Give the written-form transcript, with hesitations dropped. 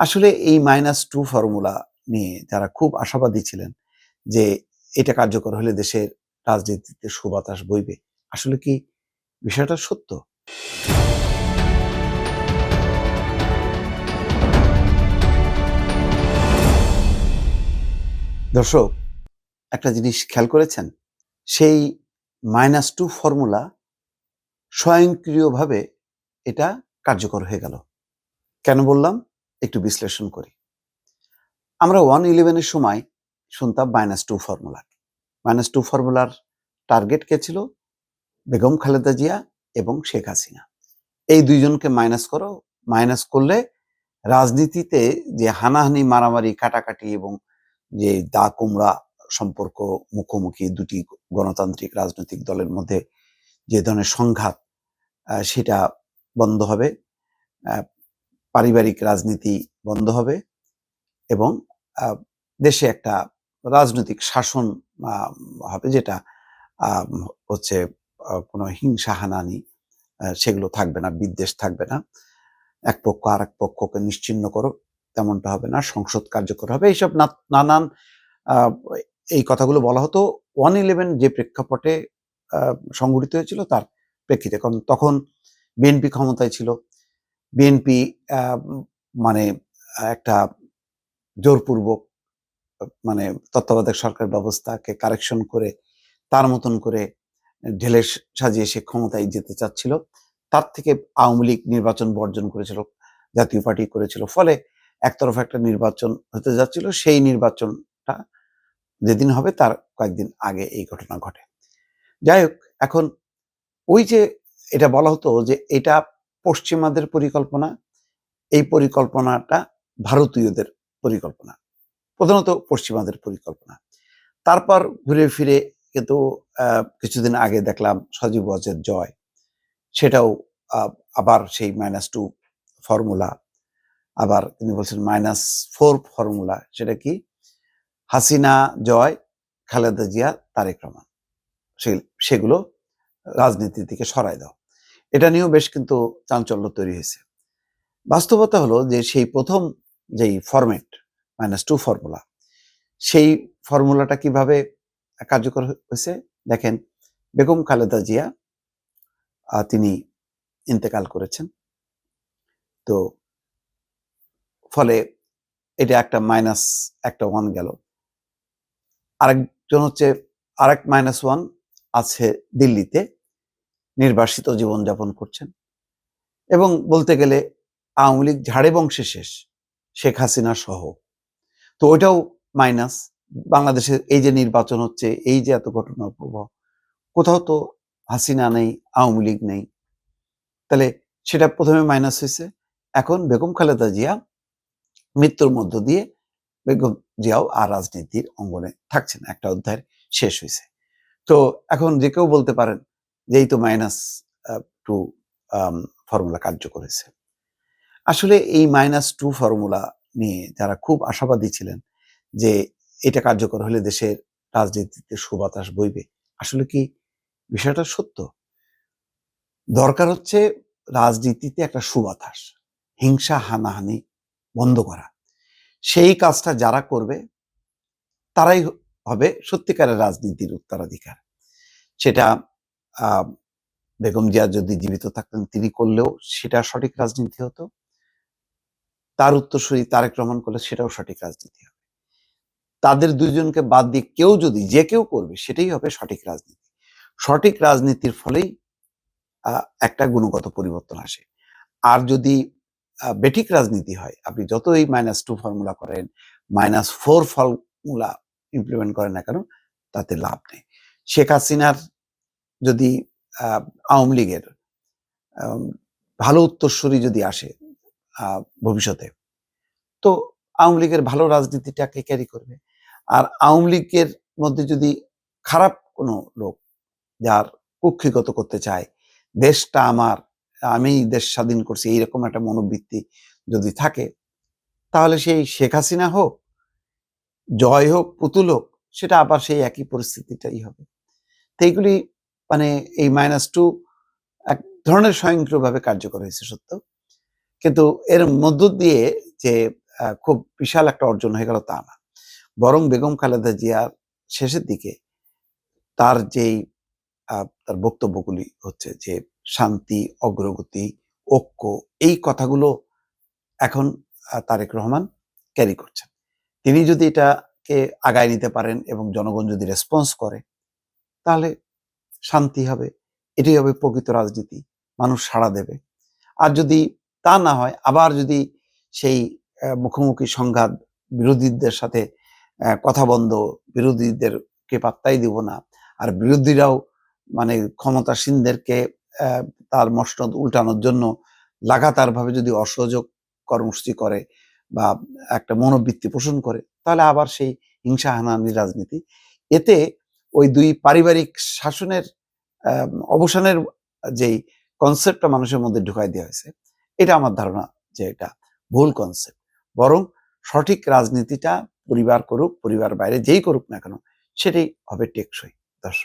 আসলে এই -2 ফর্মুলা নিয়ে যারা খুব আশাবাদী ছিলেন যে এটা কার্যকর হলে দেশের রাজনীতিতে সুবাতাস বইবে। আসলে কি বিষয়টা সত্য? দর্শক, একটা জিনিস খেয়াল করেছেন? সেই -2 ফর্মুলা স্বয়ংক্রিয়ভাবে এটা কার্যকর হয়ে গেল। কেন বললাম? একটু বিশ্লেষণ করি। আমরা 111 এর সময় শুনতাম -2 ফর্মুলা। -2 ফর্মুলার টার্গেট কে ছিল? বেগম খালেদা জিয়া এবং শেখ হাসিনা। এই ২ জনকে মাইনাস করো। মাইনাস করলে রাজনীতিতে যে হানাহানি, মারামারি, কাটাকাটি এবং যে দা-কুমড়া সম্পর্ক, মুখোমুখি দুটি গণতান্ত্রিক রাজনৈতিক দলের মধ্যে যে ধরনের সংঘাত, সেটা বন্ধ হবে। আ পারিবারিক রাজনীতি বন্ধ হবে এবং আ দেশে একটা রাজনৈতিক শাসন আ হবে, যেটা আম হচ্ছে কোনো হিংসা, হানাহানি সেগুলো থাকবে না, বিদ্বেষ থাকবে না। এক পক্ষ আরেক পক্ষকে নিশ্চিহ্ন করো, তেমনটা হবে না। সংসদ কার্যকর হবে। এইসব নানান আ এই কথাগুলো বলা হতো 111 যে প্রেক্ষাপটে আ সংঘটিত হয়েছিল তার প্রেক্ষিতে। কারণ তখন বিএনপি ক্ষমতায় ছিল। বিএনপি আ মানে একটা জোরপূর্বক মানে তত্ত্বাবধায়ক সরকার ব্যবস্থাকে কারেকশন করে তার মতন করে ঢেলে সাজিয়ে সে ক্ষমতায় যেতে চাচ্ছিল। তার থেকে আওয়ামী লীগ নির্বাচন বর্জন করেছিল, জাতীয় পার্টি করেছিল। ফলে একতরফা একটা নির্বাচন হতে যাচ্ছিল। সেই নির্বাচনটা যেদিন হবে তার কয়েকদিন আগে এই ঘটনা ঘটে। যাই হোক, এখন ওই যে এটা বলা হতো যে এটা পশ্চিমাদের পরিকল্পনা, এই পরিকল্পনাটা ভারতীয়দের পরিকল্পনা। প্রধানত পশ্চিমাদের পরিকল্পনা। তারপর ঘুরে ফিরে কিন্তু কিছুদিন আগে দেখলাম সজীব ওয়াজেদ জয়, সেটাও আ আবার সেই -2 ফর্মুলা। আবার তিনি বলছেন -4 ফর্মুলা। সেটা কি? হাসিনা জয়, খালেদা জিয়া, তারেক রহমান। সেগুলো রাজনীতি থেকে সরায় দাও। এটা নিয়েও বেশ কিন্তু চাঞ্চল্য তৈরি হয়েছে। বাস্তবতা হলো যে সেই ১ম যেই ফরমেট -2 ফর্মুলা, সেই ফর্মুলাটা কিভাবে কার্যকর হয়েছে? দেখেন, বেগম খালেদা জিয়া তিনি ইন্তেকাল করেছেন। তো ফলে এটা একটা মাইনাস, একটা 1 গেল। আরেকজন হচ্ছে, আরেক -1 আছে দিল্লিতে, নির্বাসিত জীবনযাপন করছেন এবং বলতে গেলে আওয়ামী লীগ ঝাড়ে বংশে শেষ, শেখ হাসিনা সহ। তো ওইটাও মাইনাস। বাংলাদেশে এই যে নির্বাচন হচ্ছে, এই যে এত ঘটনার প্রবাহ, কোথাও তো হাসিনা নেই, আওয়ামী লীগ নেই। তাহলে সেটা ১ম এ মাইনাস হইছে। এখন বেগম খালেদা জিয়া মৃত্যুর মধ্য দিয়ে বেগম জিয়াও আর রাজনীতির অঙ্গনে থাকছেন না। একটা অধ্যায় শেষ হইছে। তো এখন যে কেউ বলতে পারেন যে এই তো -2 ফর্মুলা কার্যকর হয়েছে। আসলে এই -2 ফর্মুলা নিয়ে যারা খুব আশাবাদী ছিলেন যে এটা কার্যকর হলে দেশের রাজনীতিতে সুবাতাস বইবে। আসলে কি বিষয়টা সত্য? দরকার হচ্ছে রাজনীতিতে একটা সুবাতাস, হিংসা, হানাহানি বন্ধ করা। সেই কাজটা যারা করবে তারাই হবে সত্যিকারের রাজনীতির উত্তরাধিকার। সেটা আ বেগম জিয়া যদি জীবিত থাকতেন তিনি করলেও সেটা সঠিক রাজনীতি হতো। তার উত্তরসূরি তারেক রহমান করলে সেটাও সঠিক রাজনীতি হবে। তাদের ২ জনকে বাদ দিয়ে কেউ যদি যে কেউ করবে সেটাই হবে সঠিক রাজনীতি। সঠিক রাজনীতির ফলেই আ একটা গুণগত পরিবর্তন আসে। আর যদি বেঠিক রাজনীতি হয়, আপনি যতই -2 ফর্মুলা করেন, -4 ফর্মুলা ইমপ্লিমেন্ট করেন না কেন, তাতে লাভ নেই। শেখ হাসিনার যদি আ আওয়ামী লীগের আম ভালো উত্তরসূরি যদি আসে ভবিষ্যতে, তো আওয়ামী লীগের ভালো রাজনীতিটাকে ক্যারি করবে। আর আওয়ামী লীগের মধ্যে যদি খারাপ কোনো লোক, যার কুক্ষিগত করতে চায়, দেশটা আমার, আমিই দেশ স্বাধীন করছি, এইরকম একটা মনোবৃত্তি যদি থাকে, তাহলে সেই শেখ হাসিনা হোক, জয় হোক, পুতুল হোক, সেটা আবার সেই একই পরিস্থিতিটাই হবে। তো এইগুলি মানে এই -2 এক ধরনের স্বয়ংক্রিয়ভাবে কার্যকর হয়েছে সত্য। কিন্তু এর মধ্য দিয়ে যে খুব বিশাল একটা অর্জন হয়ে গেল তা না, বরং বেগম খালেদা জিয়ার শেষের দিকে তার যেই তার বক্তব্যগুলি হচ্ছে যে শান্তি, অগ্রগতি, ঐক্য, এই কথাগুলো এখন তারেক রহমান ক্যারি করছেন। তিনি যদি এটাকে আগায় নিতে পারেন এবং জনগণ যদি রেসপন্স করে, তাহলে শান্তি হবে, এটাই হবে প্রকৃত রাজনীতি, মানুষ সাড়া দেবে। আর যদি তা না হয়, আবার যদি সেই মুখোমুখি সংঘাত, বিরোধীদের সাথে কথা বন্ধ, বিরোধীদেরকে পাত্তাই দিব না, আর বিরোধীরাও মানে ক্ষমতাসীনদেরকে তার মসনদ উল্টানোর জন্য লাগাতারভাবে যদি অসহযোগ কর্মসূচি করে বা একটা মনোবৃত্তি পোষণ করে, তাহলে আবার সেই হিংসা হানাহানির রাজনীতি। এতে ওই দুই পারিবারিক শাসনের অবসানের যেই কনসেপ্টটা মানুষের মধ্যে ঢুকাই দেওয়া হয়েছে, এটা আমার ধারণা যে এটা ভুল কনসেপ্ট। বরং সঠিক রাজনীতিটা পরিবার করুক, পরিবার বাইরে যেই করুক না কেন, সেটাই হবে টেকসই। দর্শক।